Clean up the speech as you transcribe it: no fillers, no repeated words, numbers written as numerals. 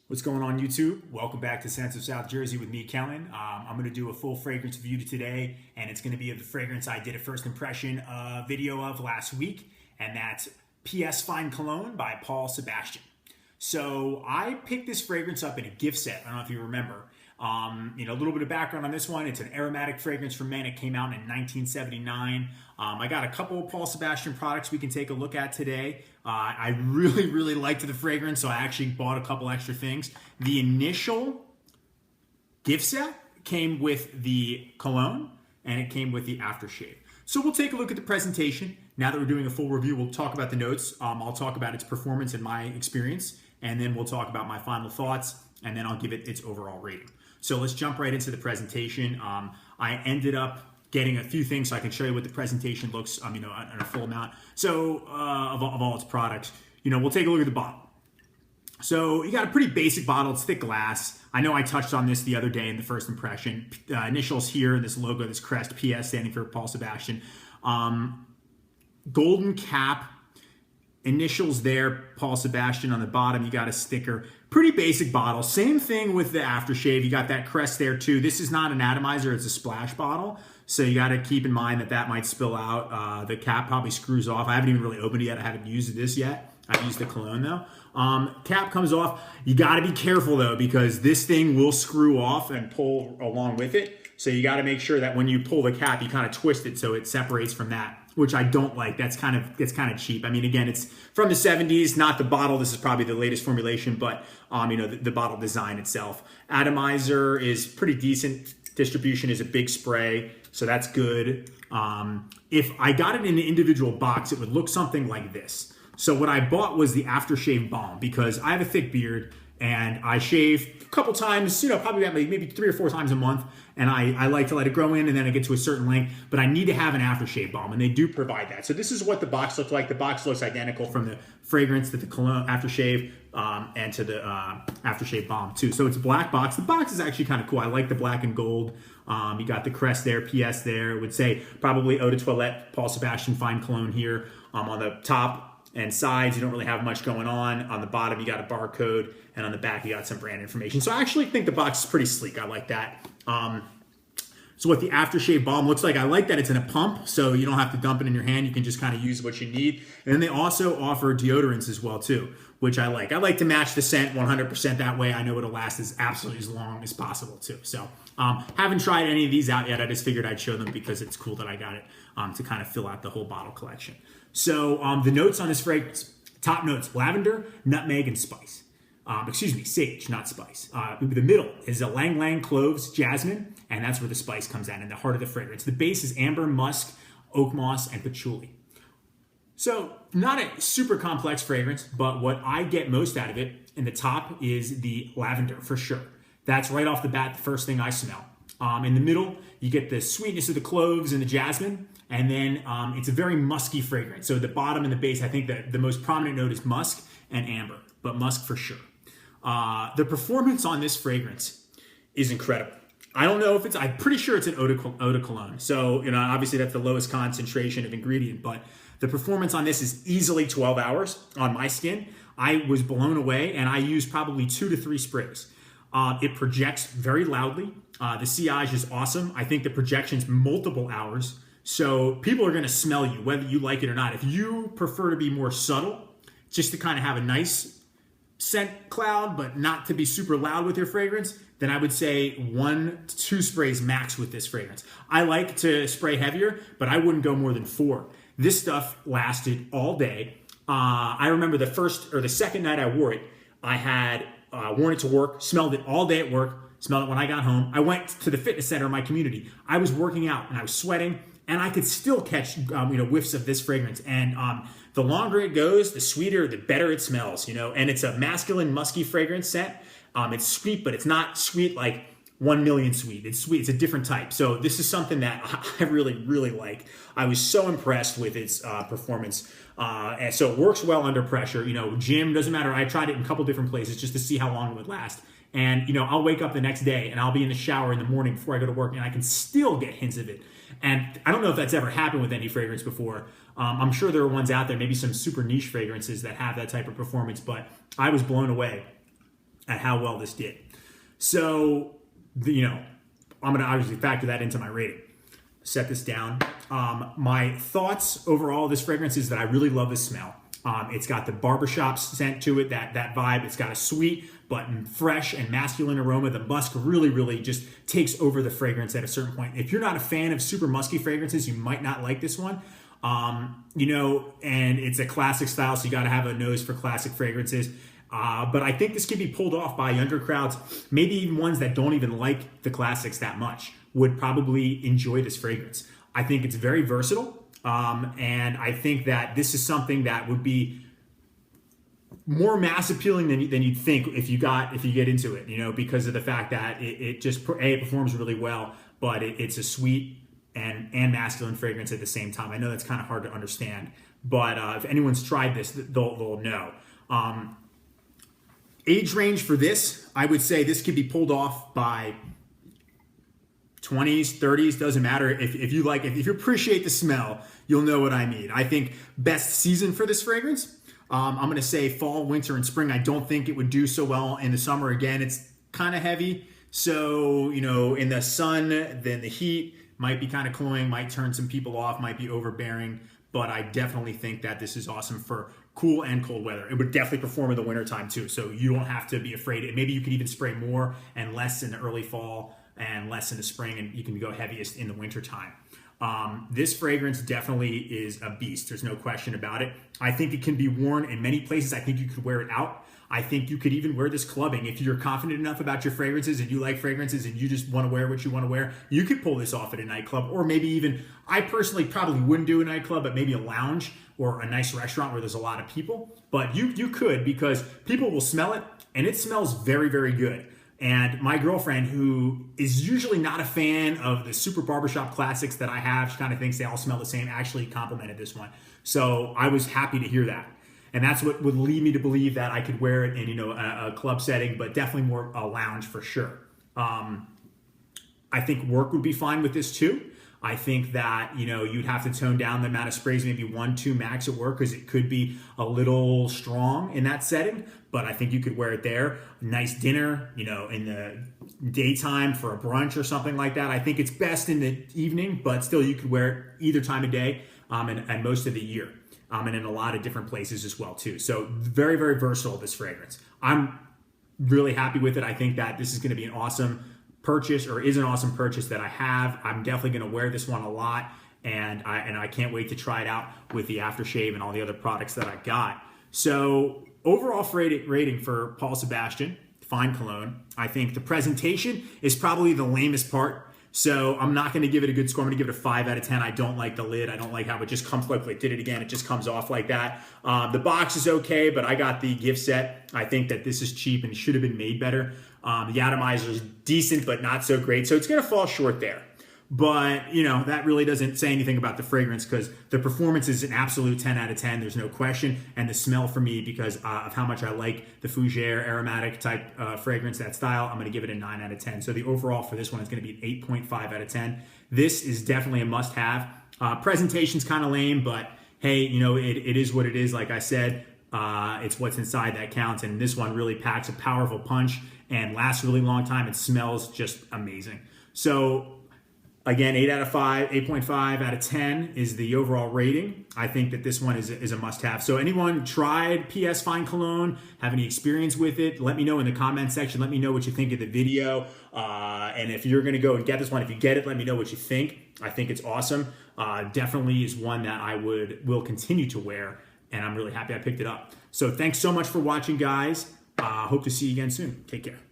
What's going on, YouTube? Welcome back to Scents of South Jersey with me, Kellen. I'm going to do a full fragrance review today, and it's going to be of the fragrance I did a first impression video of last week, and that's PS Fine Cologne by Paul Sebastian. So I picked this fragrance up in a gift set. I don't know if you remember. A little bit of background on this one. It's an aromatic fragrance for men. It came out in 1979. I got a couple of Paul Sebastian products we can take a look at today. I really liked the fragrance, so I actually bought a couple extra things. The initial gift set came with the cologne, and it came with the aftershave. So we'll take a look at the presentation. Now that we're doing a full review, we'll talk about the notes. I'll talk about its performance and my experience, and then we'll talk about my final thoughts, and then I'll give it its overall rating. So let's jump right into the presentation. I ended up getting a few things so I can show you what the presentation looks, in a full amount. So of all its products, we'll take a look at the bottle. So you got a pretty basic bottle. It's thick glass. I know I touched on this the other day in the first impression. Initials here, this logo, this crest, PS standing for Paul Sebastian. Golden cap. Initials there, Paul Sebastian on the bottom. You got a sticker. Pretty basic bottle. Same thing with the aftershave. You got that crest there too. This is not an atomizer, it's a splash bottle. So you got to keep in mind that might spill out. The cap probably screws off. I haven't even really opened it yet. I haven't used this yet. I've used the cologne though. Cap comes off. You got to be careful though, because this thing will screw off and pull along with it. So you got to make sure that when you pull the cap, you kind of twist it so it separates from that, which I don't like. It's kind of cheap. I mean, again, it's from the 70s, not the bottle. This is probably the latest formulation, but the bottle design itself. Atomizer is pretty decent. Distribution is a big spray, so that's good. If I got it in an individual box, it would look something like this. So what I bought was the aftershave balm because I have a thick beard and I shave a couple times, probably maybe 3 or 4 times a month. And I like to let it grow in and then I get to a certain length, but I need to have an aftershave balm and they do provide that. So this is what the box looks like. The box looks identical from the fragrance to the cologne aftershave and to the aftershave balm too. So it's a black box. The box is actually kind of cool. I like the black and gold. You got the crest there, PS there. It would say probably Eau de Toilette, Paul Sebastian Fine Cologne here. On the top and sides, you don't really have much going on. On the bottom, you got a barcode, and on the back, you got some brand information. So I actually think the box is pretty sleek. I like that. So what the aftershave balm looks like, I like that it's in a pump, so you don't have to dump it in your hand. You can just kind of use what you need. And then they also offer deodorants as well too, which I like. I like to match the scent 100%. That way I know it'll last as absolutely as long as possible too. So haven't tried any of these out yet. I just figured I'd show them because it's cool that I got it to kind of fill out the whole bottle collection. So the notes on this fragrance, top notes, lavender, nutmeg, and spice. Sage, not spice. The middle is a Lang Lang, cloves, jasmine, and that's where the spice comes in the heart of the fragrance. The base is amber, musk, oak moss, and patchouli. So not a super complex fragrance, but what I get most out of it in the top is the lavender for sure. That's right off the bat, the first thing I smell. In the middle, you get the sweetness of the cloves and the jasmine, and then it's a very musky fragrance. So the bottom and the base, I think that the most prominent note is musk and amber, but musk for sure. The performance on this fragrance is incredible. I don't know if I'm pretty sure it's an eau de cologne. So, obviously that's the lowest concentration of ingredient, but the performance on this is easily 12 hours on my skin. I was blown away and I used probably 2 to 3 sprays. It projects very loudly. The sillage is awesome. I think the projection's multiple hours. So people are going to smell you, whether you like it or not. If you prefer to be more subtle, just to kind of have a nice scent cloud, but not to be super loud with your fragrance, then I would say 1 to 2 sprays max with this fragrance. I like to spray heavier, but I wouldn't go more than 4. This stuff lasted all day. I remember the first or the second night I wore it, I had worn it to work, smelled it all day at work, smelled it when I got home. I went to the fitness center in my community. I was working out and I was sweating, and I could still catch whiffs of this fragrance. And the longer it goes, the sweeter, the better it smells. And it's a masculine, musky fragrance scent. It's sweet, but it's not sweet like 1 million sweet. It's sweet. It's a different type. So this is something that I really like. I was so impressed with its performance. And so it works well under pressure. Gym, doesn't matter. I tried it in a couple different places just to see how long it would last. And, I'll wake up the next day and I'll be in the shower in the morning before I go to work and I can still get hints of it. And I don't know if that's ever happened with any fragrance before. I'm sure there are ones out there, maybe some super niche fragrances that have that type of performance, but I was blown away. at how well this did. So, I'm going to obviously factor that into my rating. Set this down. My thoughts overall of this fragrance is that I really love the smell. It's got the barbershop scent to it, that vibe. It's got a sweet but fresh and masculine aroma. The musk really just takes over the fragrance at a certain point. If you're not a fan of super musky fragrances, you might not like this one. And it's a classic style, so you got to have a nose for classic fragrances. But I think this can be pulled off by younger crowds, maybe even ones that don't even like the classics that much would probably enjoy this fragrance. I think it's very versatile, and I think that this is something that would be more mass appealing than you'd think if you get into it, because of the fact that it just it performs really well, but it's a sweet and masculine fragrance at the same time. I know that's kind of hard to understand, but if anyone's tried this, they'll know. Age range for this, I would say this could be pulled off by 20s, 30s, doesn't matter. If you appreciate the smell, you'll know what I mean. I think best season for this fragrance, I'm going to say fall, winter, and spring. I don't think it would do so well in the summer. Again, it's kind of heavy. So, in the sun, then the heat might be kind of cloying, might turn some people off, might be overbearing. But I definitely think that this is awesome for cool and cold weather. It would definitely perform in the wintertime too. So you don't have to be afraid. Maybe you could even spray more and less in the early fall and less in the spring, and you can go heaviest in the wintertime. This fragrance definitely is a beast. There's no question about it. I think it can be worn in many places. I think you could wear it out. I think you could even wear this clubbing. If you're confident enough about your fragrances and you like fragrances and you just want to wear what you want to wear, you could pull this off at a nightclub, or maybe even, I personally probably wouldn't do a nightclub, but maybe a lounge or a nice restaurant where there's a lot of people. But you could, because people will smell it, and it smells very, very good. And my girlfriend, who is usually not a fan of the super barbershop classics that I have, she kind of thinks they all smell the same, actually complimented this one. So I was happy to hear that. And that's what would lead me to believe that I could wear it in, a club setting, but definitely more a lounge for sure. I think work would be fine with this too. I think that, you'd have to tone down the amount of sprays, maybe 1, 2 max at work, because it could be a little strong in that setting. But I think you could wear it there. A nice dinner, in the daytime for a brunch or something like that. I think it's best in the evening, but still you could wear it either time of day and most of the year. And in a lot of different places as well too. So very, very versatile, this fragrance. I'm really happy with it. I think that this is going to be an awesome purchase, or is an awesome purchase that I have. I'm definitely going to wear this one a lot, and I can't wait to try it out with the aftershave and all the other products that I got. So overall rating for Paul Sebastian Fine Cologne, I think the presentation is probably the lamest part. So I'm not going to give it a good score. I'm going to give it a 5 out of 10. I don't like the lid. I don't like how it just comes like it did it again. It just comes off like that. The box is okay, but I got the gift set. I think that this is cheap and should have been made better. The Atomizer is decent, but not so great. So it's going to fall short there. But, that really doesn't say anything about the fragrance, because the performance is an absolute 10 out of 10. There's no question. And the smell for me, because of how much I like the fougere aromatic type fragrance, that style, I'm going to give it a 9 out of 10. So the overall for this one is going to be an 8.5 out of 10. This is definitely a must-have. Presentation's kind of lame, but hey, it is what it is. Like I said, it's what's inside that counts. And this one really packs a powerful punch and lasts a really long time. It smells just amazing. So again, 8 out of 5, 8.5 out of 10 is the overall rating. I think that this one is a must-have. So anyone tried PS Fine Cologne, have any experience with it, let me know in the comment section. Let me know what you think of the video. And if you're going to go and get this one, if you get it, let me know what you think. I think it's awesome. Definitely is one that I will continue to wear, and I'm really happy I picked it up. So thanks so much for watching, guys. Hope to see you again soon. Take care.